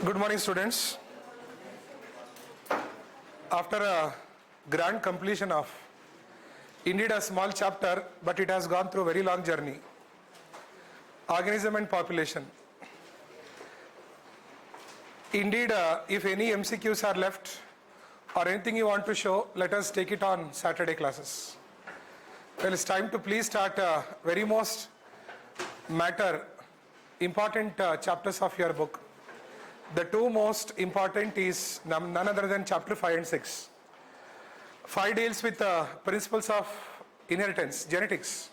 Good morning, students. After a grand completion of indeed a small chapter, but it has gone through a very long journey. Organism and population. Indeed, if any MCQs are left or anything you want to show, let us take it on Saturday classes. Well, it's time to please start very most important chapters of your book. The two most important is none other than chapter 5 and 6. 5 deals with principles of inheritance, genetics,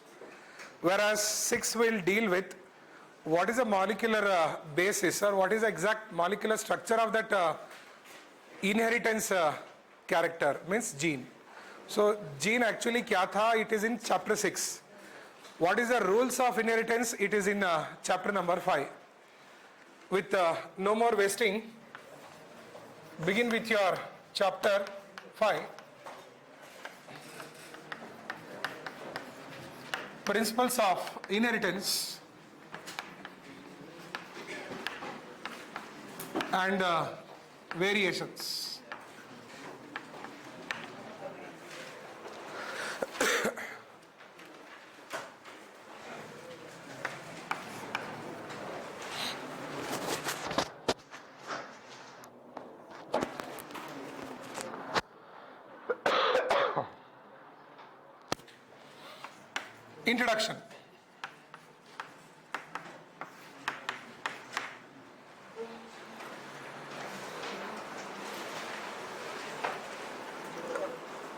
whereas 6 will deal with what is the molecular basis or what is the exact molecular structure of that inheritance character, means gene. So gene actually kya tha, it is in chapter 6. What is the rules of inheritance, it is in chapter number 5. With no more wasting, begin with your chapter 5. Principles of inheritance and variations. Introduction.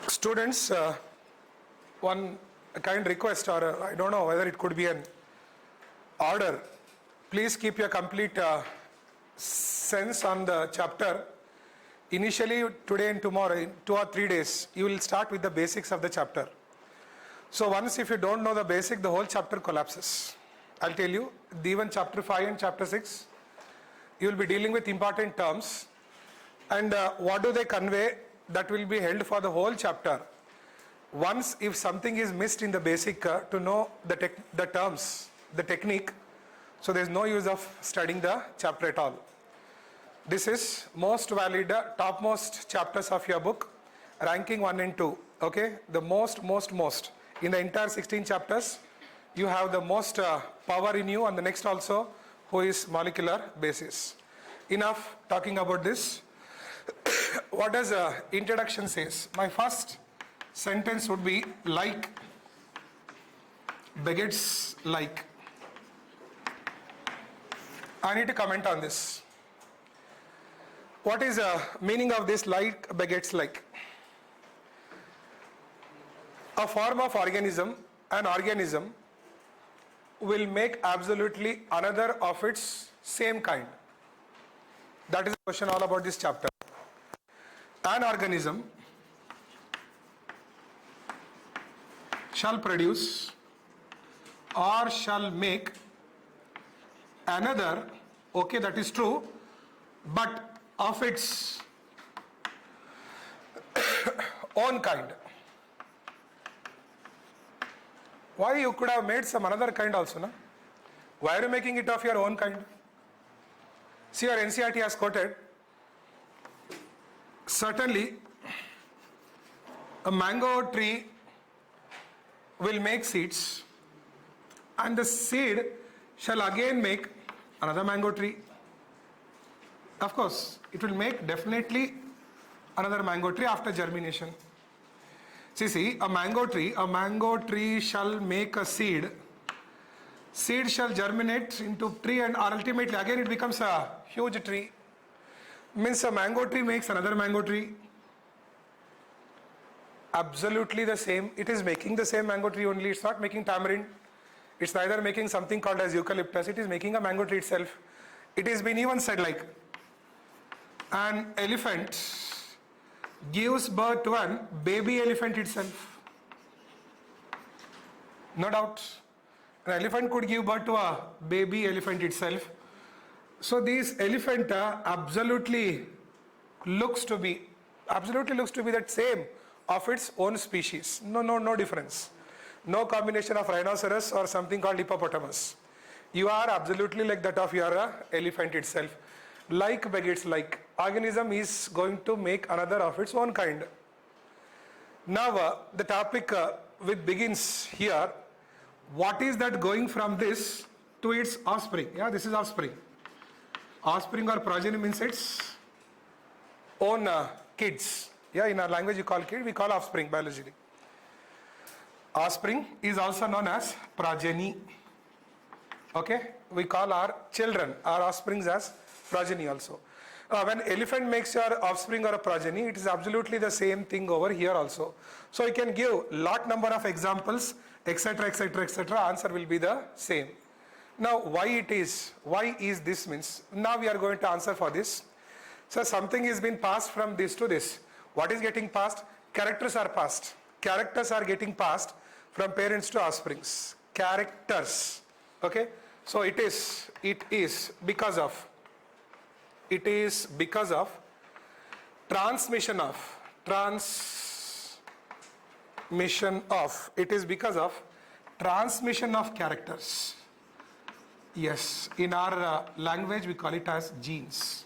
Students, one kind request, or I don't know whether it could be an order. Please keep your complete sense on the chapter. Initially, today and tomorrow, in 2 or 3 days, you will start with the basics of the chapter. So once if you don't know the basic, the whole chapter collapses. I'll tell you, even chapter 5 and chapter 6, you will be dealing with important terms. And what do they convey, that will be held for the whole chapter. Once if something is missed in the basic, to know the terms, the technique, so there is no use of studying the chapter at all. This is most valid, topmost chapters of your book, ranking 1 and 2. Okay, the most. In the entire 16 chapters, you have the most power in you, and the next also, who is molecular basis. Enough talking about this. What does introduction says? My first sentence would be like begets like. I need to comment on this. What is the meaning of this like begets like? A form of organism, an organism will make absolutely another of its same kind. That is the question all about this chapter. An organism shall produce or shall make another, okay, that is true, but of its own kind. Why you could have made some another kind also, no? Why are you making it of your own kind? See, your NCERT has quoted, certainly a mango tree will make seeds, and the seed shall again make another mango tree. Of course, it will make definitely another mango tree after germination. See, a mango tree shall make a seed. Seed shall germinate into tree, and ultimately again it becomes a huge tree. Means a mango tree makes another mango tree. Absolutely the same. It is making the same mango tree only. It's not making tamarind. It's neither making something called as eucalyptus. It is making a mango tree itself. It has been even said like, an elephant gives birth to an baby elephant itself. No doubt. An elephant could give birth to a baby elephant itself. So this elephant absolutely looks to be that same of its own species. No difference. No combination of rhinoceros or something called hippopotamus. You are absolutely like that of your elephant itself. Like begets like. Organism is going to make another of its own kind. Now the topic begins here. What is that going from this to its offspring? Yeah, this is offspring. Offspring or progeny means its own kids. Yeah, in our language you call kid, we call offspring biologically. Offspring is also known as progeny. Okay, we call our children, our offsprings as progeny also. When elephant makes your offspring or a progeny, it is absolutely the same thing over here also. So you can give lot number of examples, etc., etc., etc. Answer will be the same. Now why is this means? Now we are going to answer for this. So something is been passed from this to this. What is getting passed? Characters are passed. Characters are getting passed from parents to offsprings. Characters. Okay. So it is because of transmission of. It is because of transmission of characters. Yes, in our language we call it as genes.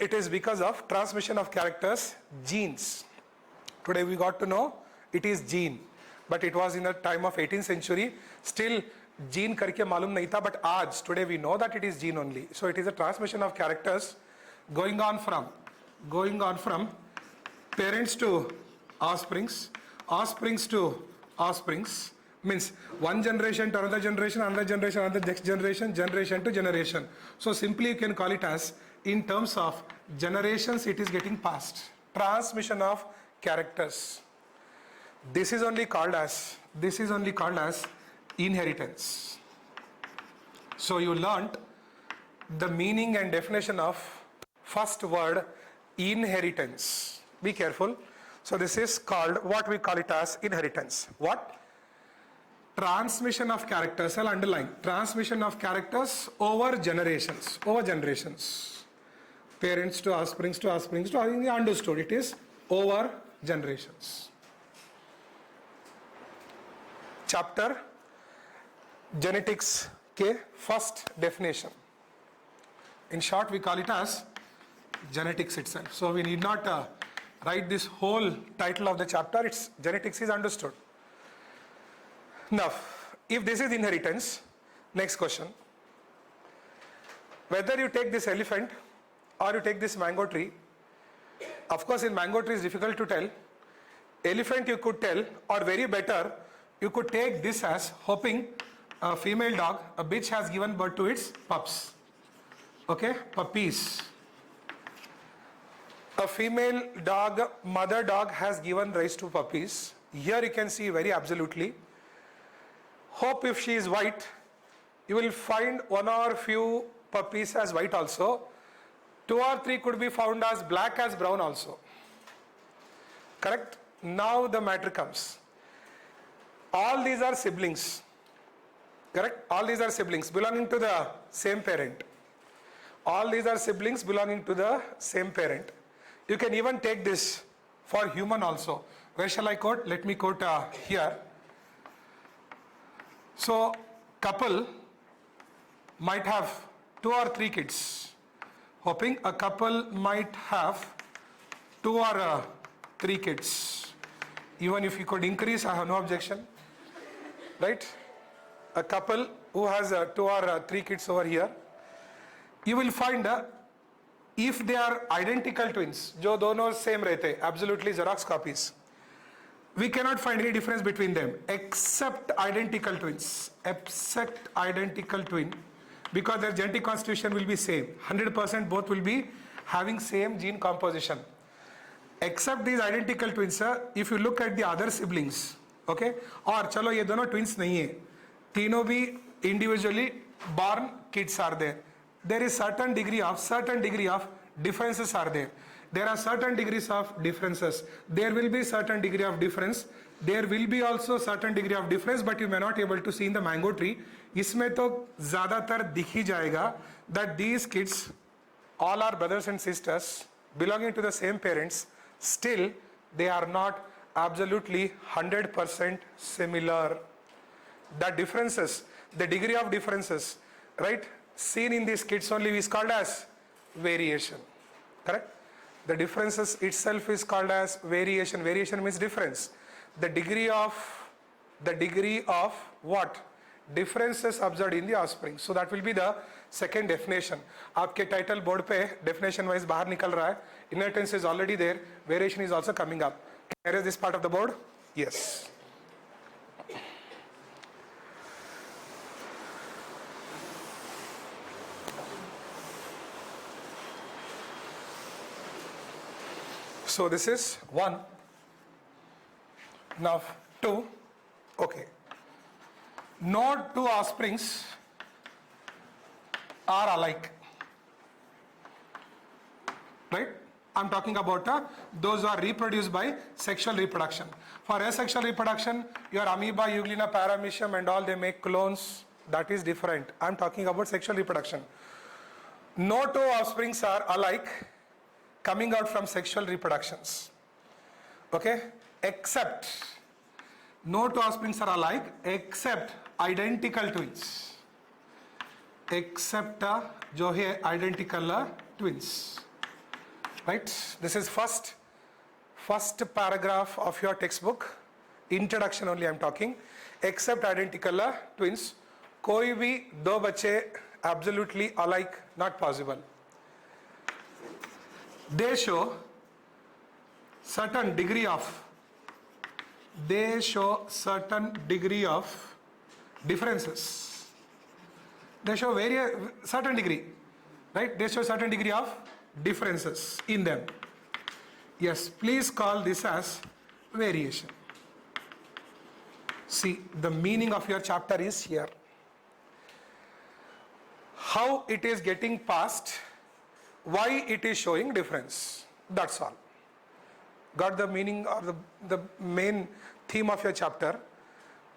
It is because of transmission of characters, genes. Today we got to know it is gene, but it was in the time of 18th century. Still gene करके मालूम नहीं था, but आज today we know that it is gene only. So it is a transmission of characters going on from parents to offsprings, offsprings to offsprings, means one generation to another generation, another next generation, generation to generation. So simply you can call it as, in terms of generations, it is getting passed. Transmission of characters. This is only called as inheritance. So you learnt the meaning and definition of first word inheritance. Be careful. So this is called, what we call it as inheritance. What? Transmission of characters. I'll underline. Transmission of characters over generations. Parents to offsprings to offsprings to, understood. It is over generations. Chapter genetics के first definition. In short, we call it as genetics itself. So we need not write this whole title of the chapter. It's genetics is understood. Now, if this is inheritance, next question. Whether you take this elephant or you take this mango tree, of course in mango tree is difficult to tell. Elephant you could tell, or very better, you could take this as hoping a female dog, a bitch has given birth to its pups. Okay, puppies. A female dog, mother dog has given rise to puppies. Here you can see very absolutely. Hope if she is white, you will find one or few puppies as white also. 2 or 3 could be found as black as brown also. Correct? Now the matter comes. All these are siblings. Correct? All these are siblings belonging to the same parent. All these are siblings belonging to the same parent. You can even take this for human also. Where shall I quote? Let me quote here. So, couple might have 2 or 3 kids. Hoping a couple might have 2 or 3 kids. Even if you could increase, I have no objection. Right? A couple who has 2 or 3 kids over here, you will find if they are identical twins, जो दोनों same रहते, absolutely Xerox copies, we cannot find any difference between them except identical twins, because their genetic constitution will be same. 100% both will be having same gene composition. Except these identical twins, if you look at the other siblings, okay, और चलो ये दोनों twins नहीं है, तीनों भी individually born kids are there. There is certain degree of differences are there. There are certain degrees of differences. There will be certain degree of difference. There will be also certain degree of difference, but you may not able to see in the mango tree. इसमें तो ज़्यादातर दिख ही जाएगा that these kids all are brothers and sisters belonging to the same parents. Still, they are not absolutely 100% similar. The differences, the degree of differences, right? seen in these kids only is called as variation. Correct? The differences itself is called as variation. Variation means difference. The degree of what? Differences observed in the offspring. So that will be the second definition. आपके title board पे definition wise बाहर निकल रहा है. Inheritance is already there. Variation is also coming up. Can I erase this part of the board? Yes. So this is 1. Now 2. Okay. No two offsprings are alike. Right? I'm talking about those who are reproduced by sexual reproduction. For asexual reproduction, your amoeba, euglena, paramecium and all, they make clones. That is different. I'm talking about sexual reproduction. No two offsprings are alike coming out from sexual reproductions. Okay? Except, no two offsprings are alike except identical twins. Except जो है identical twins. Right? This is first paragraph of your textbook. Introduction only I'm talking. Except identical twins. कोई भी दो बच्चे absolutely alike not possible. They show certain degree of differences. They show certain degree, right? They show certain degree of differences in them. Yes, please call this as variation. See, the meaning of your chapter is here. How it is getting passed, why it is showing difference. That's all. Got the meaning or the main theme of your chapter?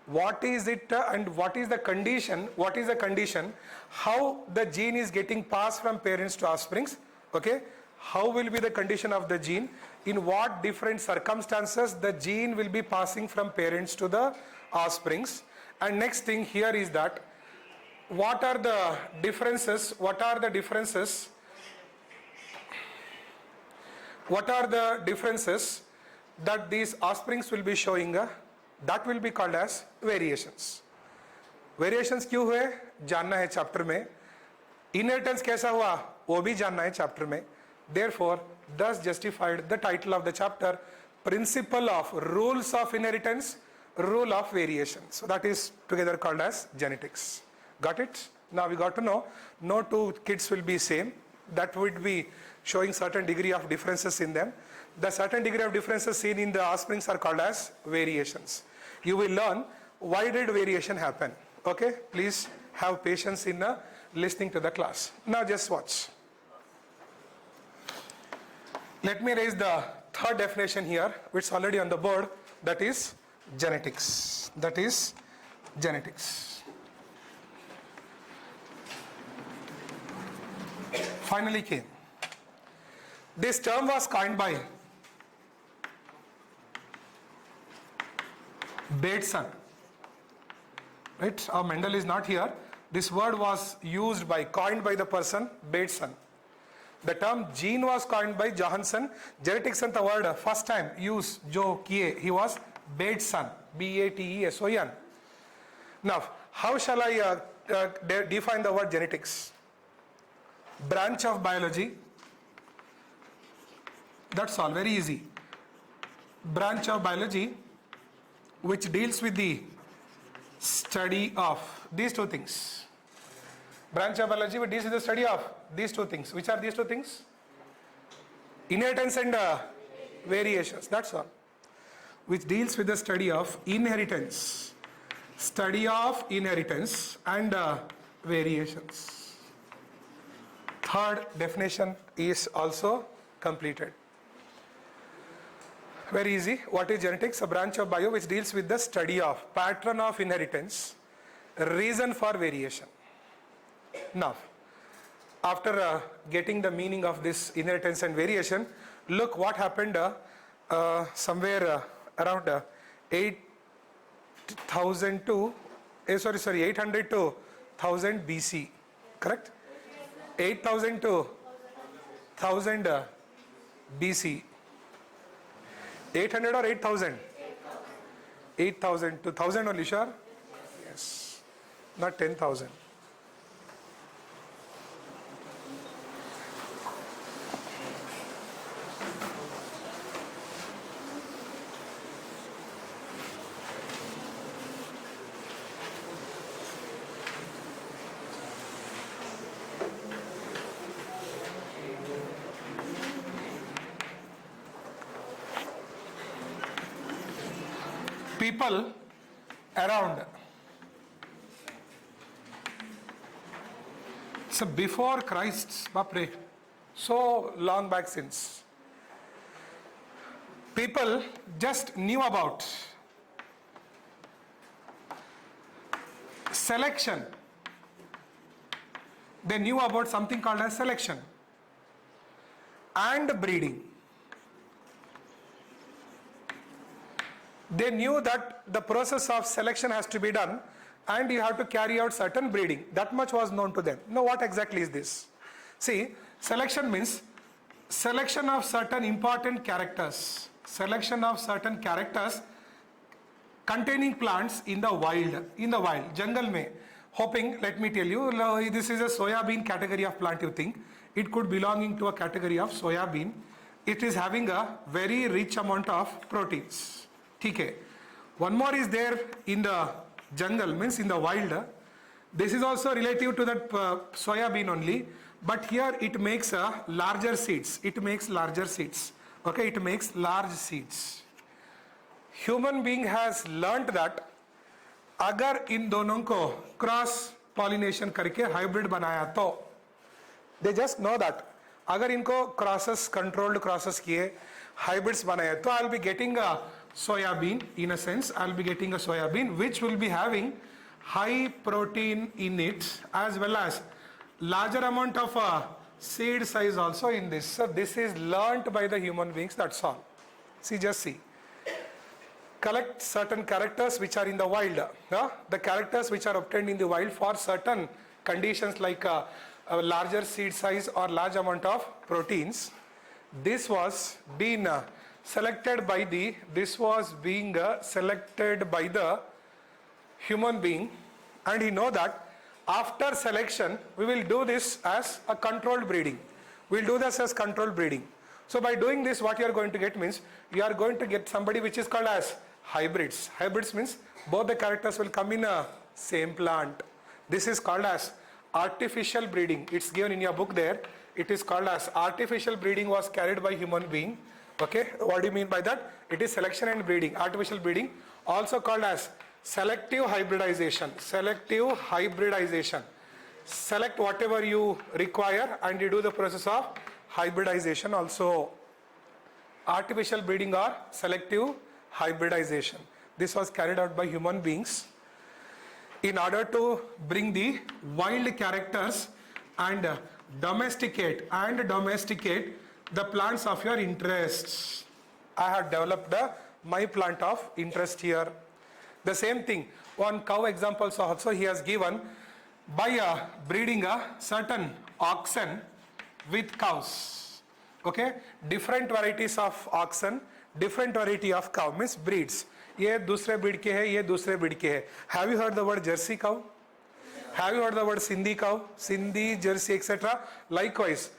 What is it and what is the condition? What is the condition? How the gene is getting passed from parents to offsprings? Okay? How will be the condition of the gene? In what different circumstances the gene will be passing from parents to the offsprings? And next thing here is that what are the differences? What are the differences that these offsprings will be showing? That will be called as variations. Variations क्यों हुए जानना है chapter में. Inheritance कैसा हुआ वो भी जानना है चैप्टर में. Therefore, thus justified the title of the chapter, Principle of Rules of Inheritance, Rule of Variation. So that is together called as genetics. Got it? Now we got to know no two kids will be same. That would be showing certain degree of differences in them. The certain degree of differences seen in the offsprings are called as variations. You will learn why did variation happen. Okay? Please have patience in listening to the class. Now just watch. Let me raise the third definition here, which is already on the board. That is genetics. That is genetics. Finally came. This term was coined by Bateson. Right? Our Mendel is not here. This word was coined by the person Bateson. The term gene was coined by Johansson. Genetics and the word first time used जो किए he was Bateson. Bateson. Now, how shall I define the word genetics? Branch of biology. That's all, very easy. Branch of biology which deals with the study of these two things. Branch of biology which deals with the study of these two things. Which are these two things? Inheritance and variations. That's all. Which deals with the study of inheritance. Study of inheritance and variations. Third definition is also completed. Very easy. What is genetics? A branch of bio which deals with the study of pattern of inheritance, reason for variation. Now, after getting the meaning of this inheritance and variation, look what happened somewhere around 800 to 1000 BC. correct? 8000 to 1000 BC. 800 or 8000? 8000 to 1000 only, sure? Yes, not 10,000. People around. So before Christ, Bapre, so long back since, people just knew about selection. They knew about something called as selection and breeding. They knew that the process of selection has to be done and you have to carry out certain breeding. That much was known to them. Now what exactly is this? See, selection means selection of certain important characters. Selection of certain characters containing plants in the wild, jungle mein. Hoping, let me tell you, this is a soya bean category of plant you think. It could belonging to a category of soya bean. It is having a very rich amount of proteins. Okay. One more is there in the jungle, means in the wild. This is also relative to that soya bean only, but here it makes larger seeds. It makes larger seeds. Okay, it makes large seeds. Human being has learnt that अगर इन दोनों को cross pollination करके hybrid बनाया तो they just know that अगर इनको crosses controlled crosses किए hybrids बनाए तो I'll be getting a soya bean. In a sense, I'll be getting a soya bean which will be having high protein in it as well as larger amount of seed size also in this. So this is learnt by the human beings, that's all. See, just see. Collect certain characters which are in the wild. The characters which are obtained in the wild for certain conditions like a larger seed size or large amount of proteins. This was being selected by the human being, and he know that after selection we will do this as a controlled breeding. We'll do this as controlled breeding. So by doing this, what you are going to get means you are going to get somebody which is called as hybrids. Hybrids means both the characters will come in a same plant. This is called as artificial breeding. It's given in your book there. It is called as artificial breeding was carried by human being. Okay, what do you mean by that? It is selection and breeding. Artificial breeding, also called as selective hybridization. Selective hybridization. Select whatever you require and you do the process of hybridization. Also artificial breeding or selective hybridization. This was carried out by human beings in order to bring the wild characters and domesticate the plants of your interest. I have developed my plant of interest here. The same thing, one cow examples also he has given by breeding a certain oxen with cows. Okay, different varieties of oxen, different variety of cow means breeds. ये दूसरे breed के है, ये दूसरे breed के है. Have you heard the word Jersey cow? Have you heard the word Sindhi cow? Sindhi, Jersey, etc. Likewise,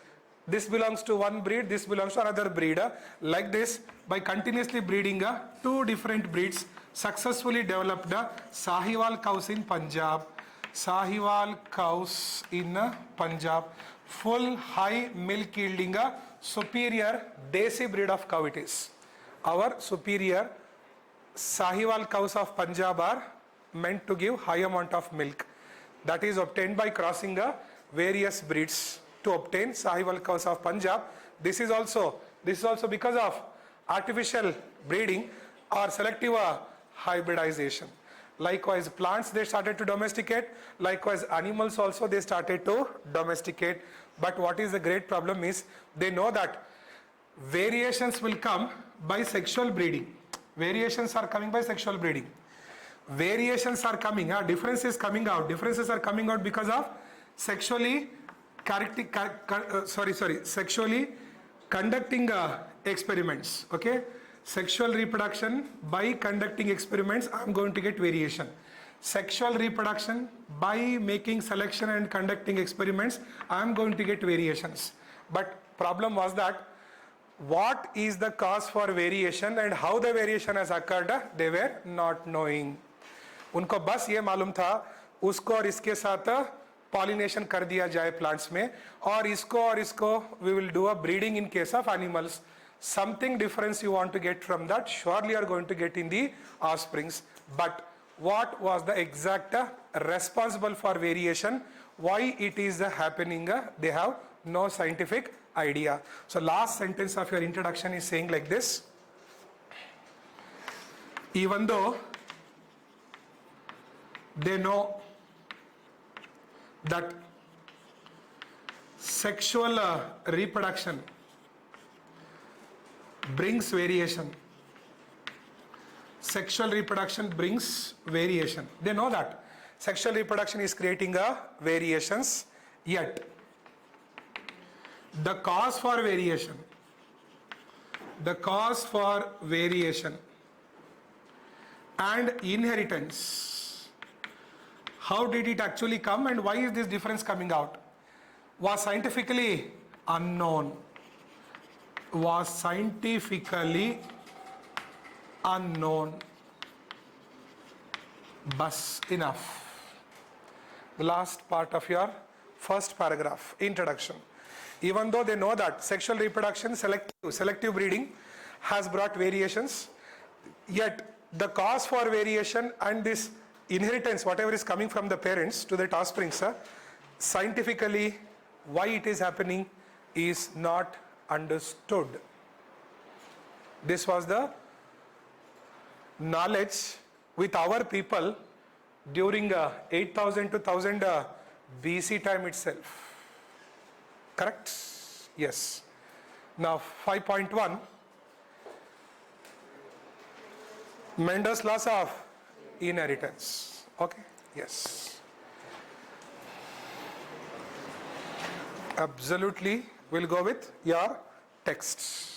this belongs to one breed, this belongs to another breed. Like this, by continuously breeding two different breeds, successfully developed Sahiwal cows in Punjab. Sahiwal cows in Punjab. Full high milk yielding superior Desi breed of cow it is. Our superior Sahiwal cows of Punjab are meant to give high amount of milk. That is obtained by crossing various breeds to obtain Sahiwal cows of Punjab. This is also because of artificial breeding or selective hybridization. Likewise, plants they started to domesticate. Likewise, animals also they started to domesticate. But what is the great problem is they know that variations will come by sexual breeding. Variations are coming by sexual breeding. Variations are coming, differences coming out. Differences are coming out because of sexually sexually conducting experiments. Okay, sexual reproduction by conducting experiments, I'm going to get variation. Sexual reproduction by making selection and conducting experiments, I'm going to get variations. But problem was that what is the cause for variation and how the variation has occurred, they were not knowing. उनको बस ये मालूम था उसको और इसके साथ pollination कर दिया जाए प्लांट्स में, और इसको we will do a breeding in case of animals. Something difference you want to get from that, surely you are going to get in the offsprings. But what was the exact responsible for variation, why it is happening, they have no scientific idea. So last sentence of your introduction is saying like this: even though they know that sexual reproduction brings variation, sexual reproduction brings variation, they know that sexual reproduction is creating variations, yet the cause for variation and inheritance, how did it actually come and why is this difference coming out, was scientifically unknown. Bas, enough. The last part of your first paragraph, introduction. Even though they know that sexual reproduction, selective breeding has brought variations, yet the cause for variation and this inheritance, whatever is coming from the parents to the offspring, scientifically why it is happening is not understood. This was the knowledge with our people during 8000 to 1000 BC time itself. Correct? Yes. Now 5.1, Mendel's laws of inheritance. Okay? Yes. Absolutely. We'll go with your texts.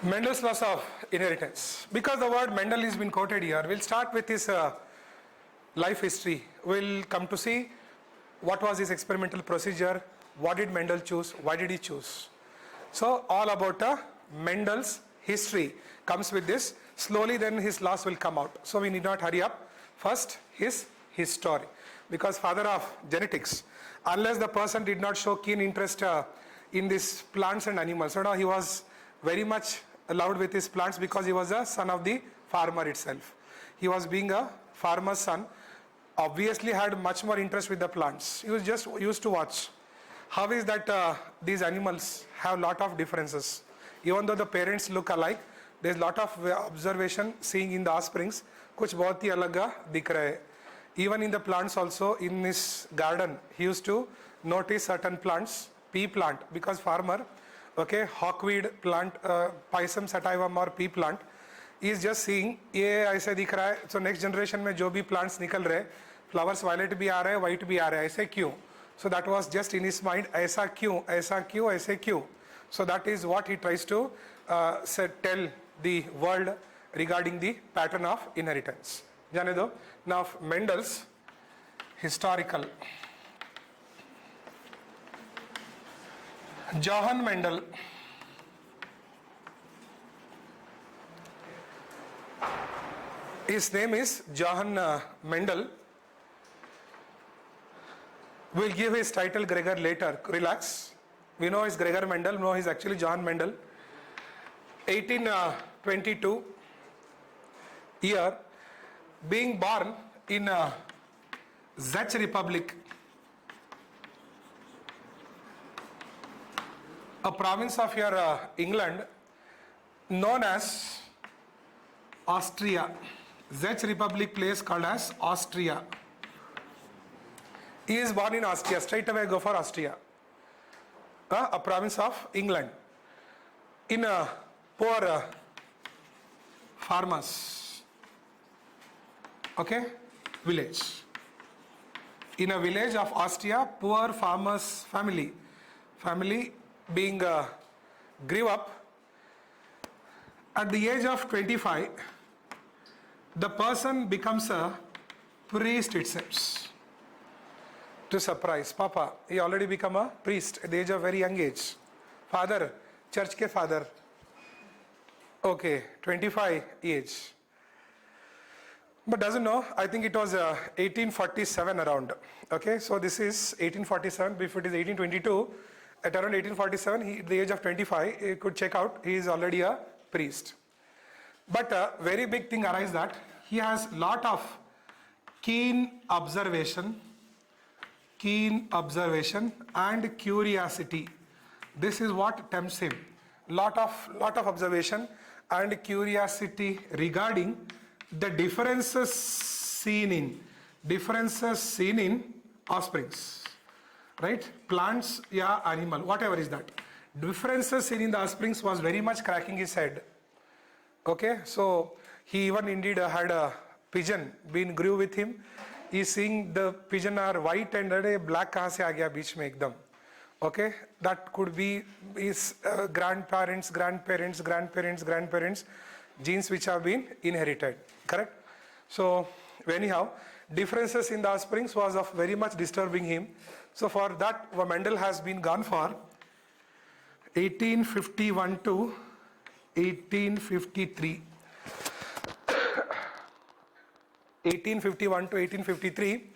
Mendel's laws of inheritance. Because the word Mendel has been quoted here, we'll start with his life history. We'll come to see what was his experimental procedure, what did Mendel choose, why did he choose. So all about Mendel's history comes with this. Slowly then his laws will come out. So we need not hurry up. First his story. Because father of genetics, unless the person did not show keen interest in these plants and animals, he was very much loved with his plants because he was a son of the farmer itself. He was being a farmer's son, obviously had much more interest with the plants. He was just used to watch. How is that these animals have lot of differences. Even though the parents look alike, there's lot of observation seeing in the offsprings, kuch bahut hi alag dikh rahe hai. Even in the plants also, in his garden, he used to notice certain plants, pea plant, because farmer, okay, hawkweed plant, Pisum sativum or pea plant, is just seeing ये ऐसे दिख रहा है. So next generation में जो भी plants निकल रहे, flowers violet भी आ रहे हैं, white भी आ रहे हैं, ऐसे क्यों? So that was just in his mind, ऐसा क्यों, ऐसा क्यों, ऐसे क्यों? So that is what he tries to tell the world regarding the pattern of inheritance. जाने दो. Now Mendel's historical. Johann Mendel, His name is Johann Mendel. We'll give his title Gregor later. Relax. We know he's Gregor Mendel. No, he's actually Johann Mendel. 1822 year, being born in Czech Republic, a province of your England known as Austria. Czech Republic place called as Austria. He is born in Austria. Straight away go for Austria. A province of England. In a poor farmers. Okay? Village. In a village of Austria, poor farmers family. Family being grew up. At the age of 25, the person becomes a priest, it seems. To surprise, Papa, he already become a priest at the age of very young age. Father, church ke father. Okay, 25 age. But doesn't know, I think it was 1847 around. Okay, so this is 1847, if it is 1822, at around 1847, he, at the age of 25, you could check out, he is already a priest. But a very big thing arises that he has lot of keen observation and curiosity. This is what tempts him. Lot of observation and curiosity regarding the differences seen in offsprings, right? Plants, yeah, animal, whatever is that. Differences seen in the offsprings was very much cracking his head. Okay, so he even indeed had a pigeon been grew with him. He's seeing the pigeon are white and black kahan se aa gaya beech mein ekdam. Okay, that could be his grandparents, genes which have been inherited, correct? So anyhow, differences in the offsprings was of very much disturbing him. So for that, Mendel has been gone for 1851 to 1853. 1851 to 1853,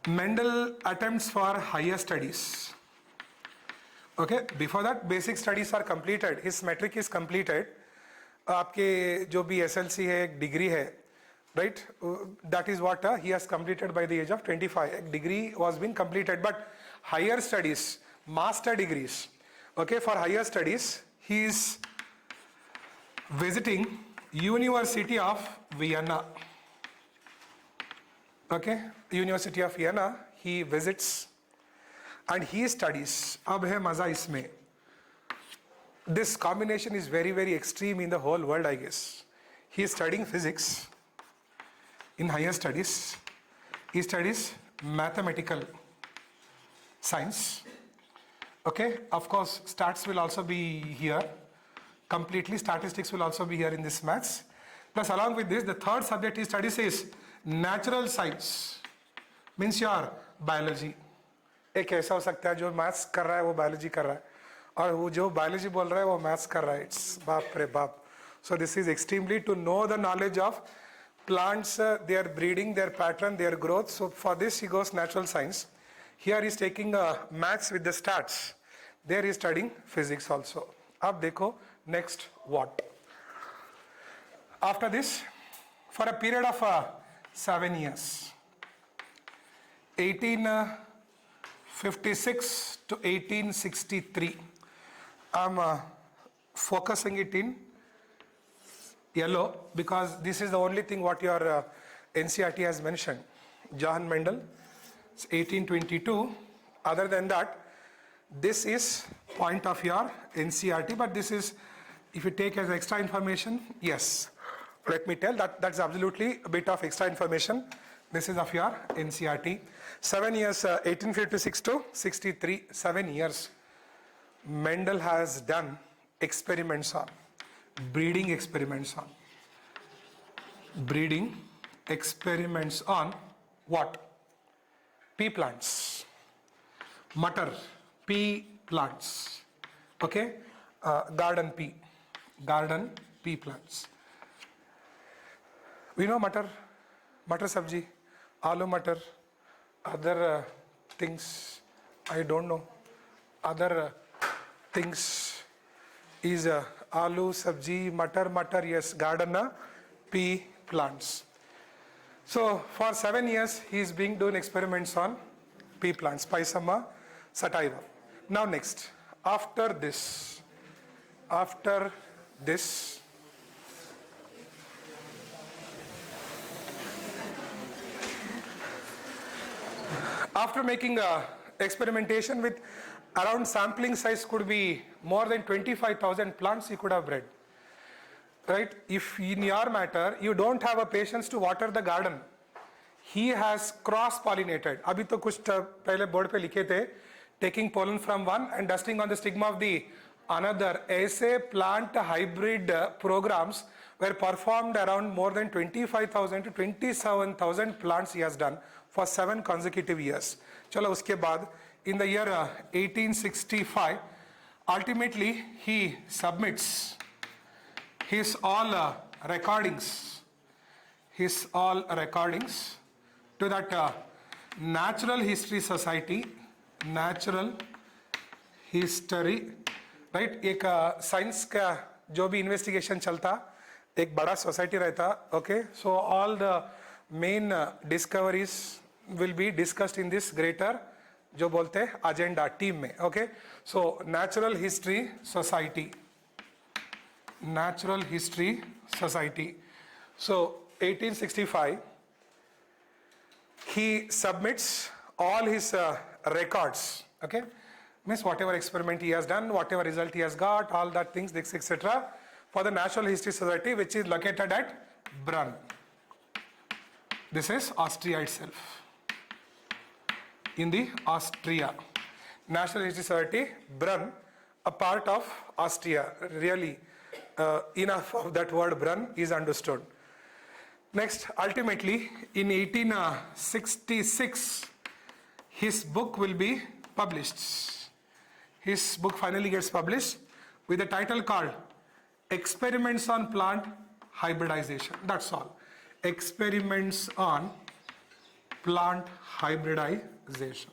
Mendel attempts for higher studies. Okay, before that basic studies are completed. His metric is completed. आपके जो भी SLC है, एक degree है, right? That is what he has completed by the age of 25. A degree was been completed, but higher studies, master degrees. Okay, for higher studies, he is visiting University of Vienna. Okay, University of Vienna, he visits and he studies. Ab hai maza isme. This combination is very, very extreme in the whole world, I guess. He is studying physics in higher studies. He studies mathematical science. Okay, of course, stats will also be here. Completely statistics will also be here in this maths. Plus, along with this, the third subject he studies is natural science. Means your biology. एक ऐसा हो सकता है जो maths कर रहा है वो बायोलॉजी कर रहा है और वो जो बायोलॉजी बोल रहा है वो मैथ्स कर रहा है. इट्स बाप रे बाप. So this is extremely to know the knowledge of plants, their breeding, their pattern, their growth. So for this he goes natural science. Here he is taking maths with the stats. There he is studying physics also. अब देखो next what. After this, for a period of 7 years, 1856 to 1863. I'm focusing it in yellow because this is the only thing what your NCERT has mentioned. Johann Mendel, 1822. Other than that, this is point of your NCERT, but this is, if you take as extra information, yes. Let me tell that's absolutely a bit of extra information. This is of your NCERT. 7 years, 1856 to 63, 7 years. Mendel has done experiments on, breeding experiments on what? Pea plants. Mutter, pea plants. Okay? Garden pea plants. We know matar sabji, aloo matar, other things, I don't know. Other things is aloo, sabji, matar, yes, garden, pea plants. So for 7 years, he is being doing experiments on pea plants, Paisamma sativa. Now next, after this, after making experimentation with around sampling size could be more than 25,000 plants he could have bred. Right? If in your matter, you don't have a patience to water the garden, he has cross-pollinated. अभी तो कुछ पहले board पे लिखे थे, taking pollen from one and dusting on the stigma of the another. ऐसे plant hybrid programs were performed around more than 25,000 to 27,000 plants he has done for 7 consecutive years. चलो उसके बाद in the year 1865, ultimately he submits his all recordings to that Natural History Society, Natural History, right? एक science का जो भी investigation चलता, एक बड़ा सोसाइटी रहता, okay? So all the main discoveries will be discussed in this greater जो बोलते हैं agenda team में, okay? So Natural History Society. Natural History Society. So 1865, he submits all his records, okay? Means whatever experiment he has done, whatever result he has got, all that things, etc. for the Natural History Society, which is located at Brunn. This is Austria itself. In the Austria. Natural History Society, Brunn, a part of Austria, really. Enough of that word Brunn is understood. Next, ultimately, in 1866, his book will be published. His book finally gets published with a title called Experiments on Plant Hybridization. That's all. Experiments on Plant Hybridization.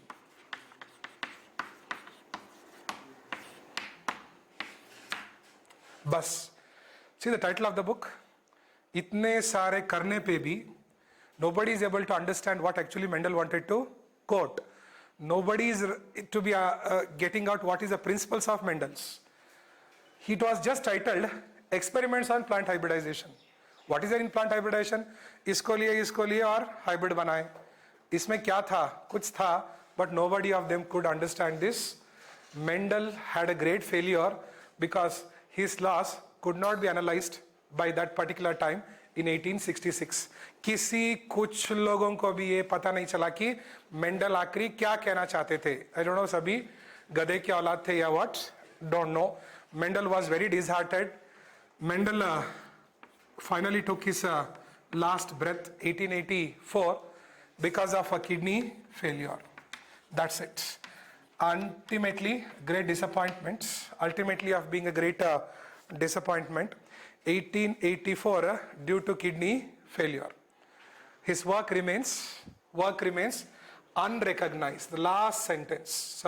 Bas. See the title of the book? Itne sare karne pe bhi, nobody is able to understand what actually Mendel wanted to quote. Nobody is to be getting out what is the principles of Mendel's. It was just titled Experiments on Plant Hybridization. What is there in plant hybridization? इसको लिए और hybrid बनाए. इसमें क्या था? कुछ था, but nobody of them could understand this. Mendel had a great failure because his laws could not be analyzed by that particular time in 1866. किसी कुछ लोगों को भी ये पता नहीं चला कि मेंडल आखिरी क्या कहना चाहते थे. I don't know, सभी गधे के औलाद थे या what? Don't know. Mendel was very disheartened. Mendel finally took his last breath 1884 because of a kidney failure. That's it. Ultimately, great disappointment. Ultimately, of being a great disappointment, 1884 due to kidney failure. His work remains unrecognized. The last sentence,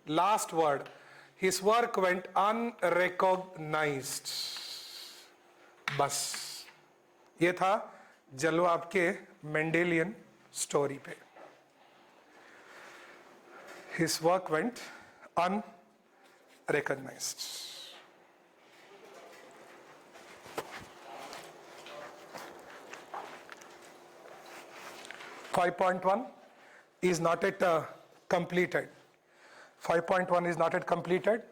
last word. His work went unrecognized. बस ये था जलवा आपके Mendelian story पे. His work went unrecognized. .1 is not yet completed. 5.1 is not yet completed.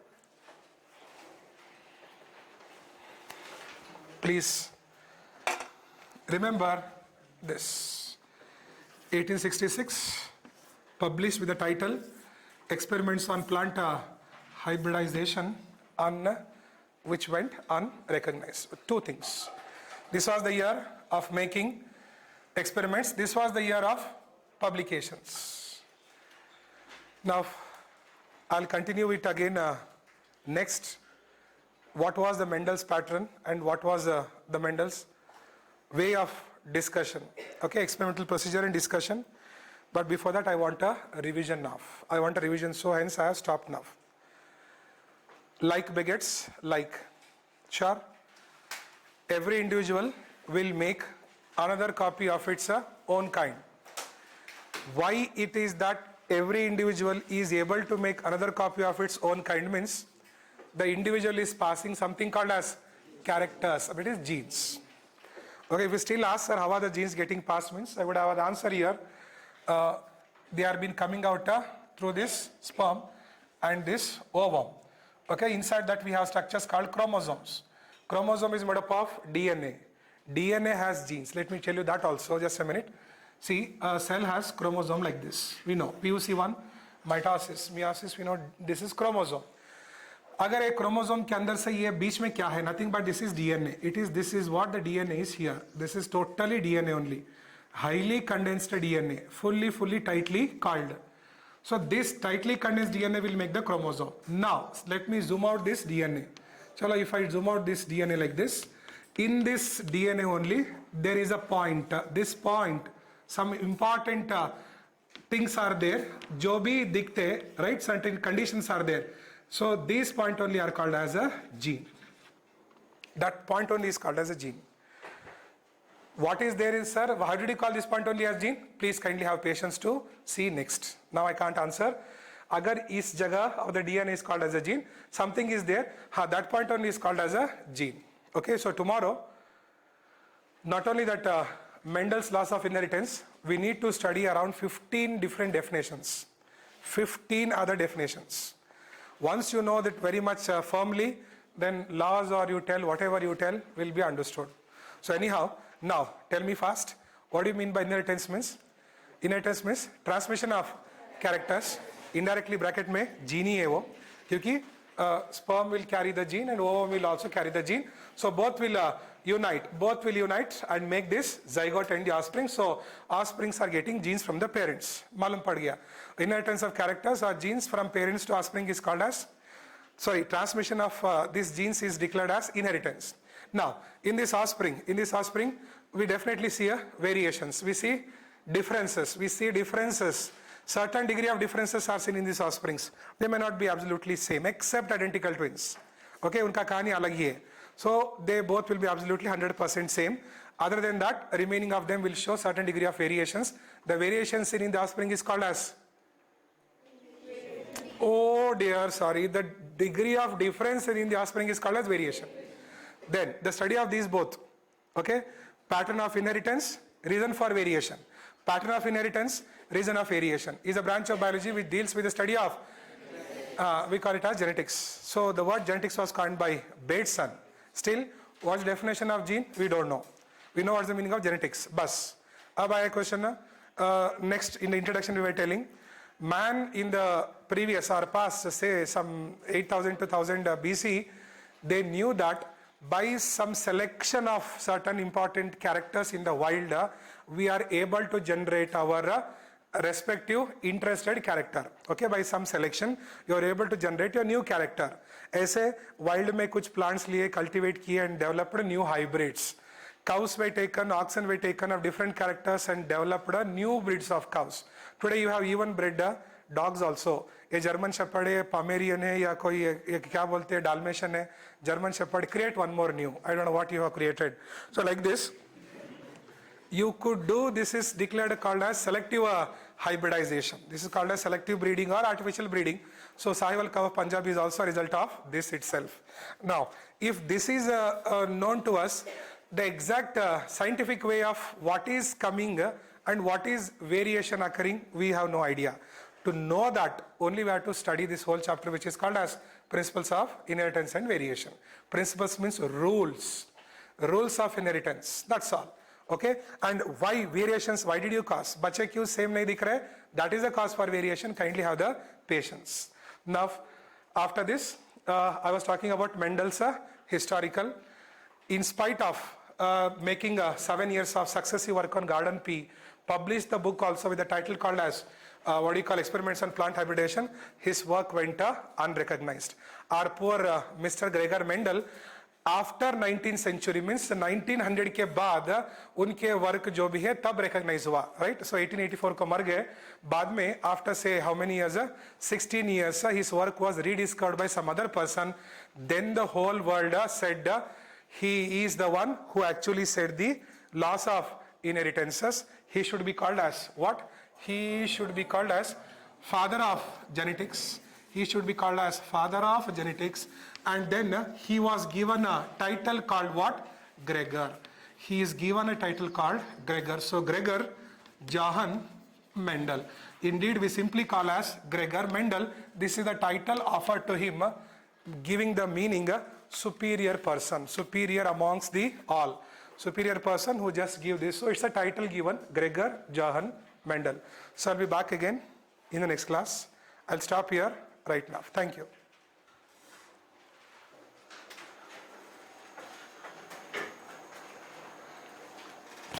Please remember this. 1866, published with the title Experiments on Plant Hybridization, which went unrecognized. Two things. This was the year of making experiments. This was the year of publications. Now, I'll continue it again next. What was the Mendel's pattern and what was the Mendel's way of discussion. Okay, experimental procedure and discussion. But before that, I want a revision now. I want a revision, so hence I have stopped now. Like begets like. Sure. Every individual will make another copy of its own kind. Why it is that every individual is able to make another copy of its own kind means the individual is passing something called as characters, it is genes. Okay, if we still ask, sir, how are the genes getting passed means, I would have an answer here. They are been coming out through this sperm and this ovum. Okay, inside that we have structures called chromosomes. Chromosome is made up of DNA. DNA has genes. Let me tell you that also, just a minute. See, a cell has chromosome like this. We know, PUC1, mitosis, meiosis, we know this is chromosome. अगर एक chromosome के अंदर से ये बीच में क्या है, nothing but this is DNA. This is what the DNA is here. This is totally DNA only. Highly condensed DNA, fully tightly coiled. So this tightly condensed DNA will make the chromosome. Now let me zoom out this DNA. Chalo, if I zoom out this DNA like this, in this DNA only there is a point. This point, some important things are there. Jo bhi dikhte, right? Certain conditions are there. So these point only are called as a gene. That point only is called as a gene. What is there in, sir? How did you call this point only as gene? Please kindly have patience to see next. Now I can't answer. Agar is jagah of the DNA is called as a gene, something is there, that point only is called as a gene. Okay, so tomorrow, not only that Mendel's laws of inheritance, we need to study around 15 different definitions. 15 other definitions. Once you know that very much firmly, then laws or you tell, whatever you tell will be understood. So anyhow, now tell me fast, what do you mean by inheritance means? Inheritance means transmission of characters, indirectly bracket में gene ही है वो, क्योंकि sperm will carry the gene and ovum will also carry the gene. So both will unite and make this zygote and the offspring. So offsprings are getting genes from the parents. मालूम पड़ गया. Inheritance of characters or genes from parents to offspring is called as, transmission of these genes is declared as inheritance. Now, in this offspring, we definitely see variations. We see differences. Certain degree of differences are seen in these offsprings. They may not be absolutely same, except identical twins. Okay, unka kahani alag hi hai. So they both will be absolutely 100% same. Other than that, remaining of them will show certain degree of variations. The variation seen in the offspring is called as, oh dear, sorry, the degree of difference in the offspring is called as variation. Then the study of these both, okay, pattern of inheritance, reason for variation. Pattern of inheritance, reason of variation is a branch of biology which deals with the study of, we call it as genetics. So the word genetics was coined by Bateson. Still, what's the definition of gene? We don't know. We know what's the meaning of genetics. Bas. Ab aaya question. Next, in the introduction we were telling, man in the previous or past, say some 8000 to 1000 BC, they knew that by some selection of certain important characters in the wild, we are able to generate our respective interested character. Okay, by some selection, you are able to generate your new character. ऐसे wild में कुछ plants लिए cultivate किए and developed new hybrids. Cows were taken, oxen were taken of different characters and developed new breeds of cows. Today you have even bred dogs also. ये German Shepherd है, Pomeranian है या कोई ये क्या बोलते हैं Dalmatian है, German Shepherd. Create one more new. I don't know what you have created. So like this, you could do. This is declared called as selective hybridization. This is called as selective breeding or artificial breeding. So Sahiwal cow of Punjab is also a result of this itself. Now, if this is known to us, the exact scientific way of what is coming and what is variation occurring, we have no idea. To know that, only we have to study this whole chapter, which is called as Principles of Inheritance and Variation. Principles means rules of inheritance. That's all. Okay, and why variations? Why did you cause? बच्चे क्यों same नहीं दिख रहे? That is the cause for variation. Kindly have the patience. Now, after this, I was talking about Mendel's historical. In spite of making 7 years of successive work on Garden P, published the book also with the title called as Experiments on Plant Hybridization. His work went unrecognized. Our poor Mr. Gregor Mendel after 19th century means 1900 के बाद उनके work जो भी है तब recognise हुआ, right. सो 1884 को मर गए. बाद में आफ्टर से how many years, 16 years, his work was rediscovered by some other person. Then the whole world said he is the one who actually said the laws of inheritances. He should be called as what? He should be called as father of genetics. He should be called as father of genetics. And then he was given a title called what? Gregor. He is given a title called Gregor. So Gregor Johann Mendel. Indeed, we simply call as Gregor Mendel. This is the title offered to him, giving the meaning superior person, superior amongst the all. Superior person who just give this. So it's a title given, Gregor Johann Mendel. So I'll be back again in the next class. I'll stop here right now. Thank you.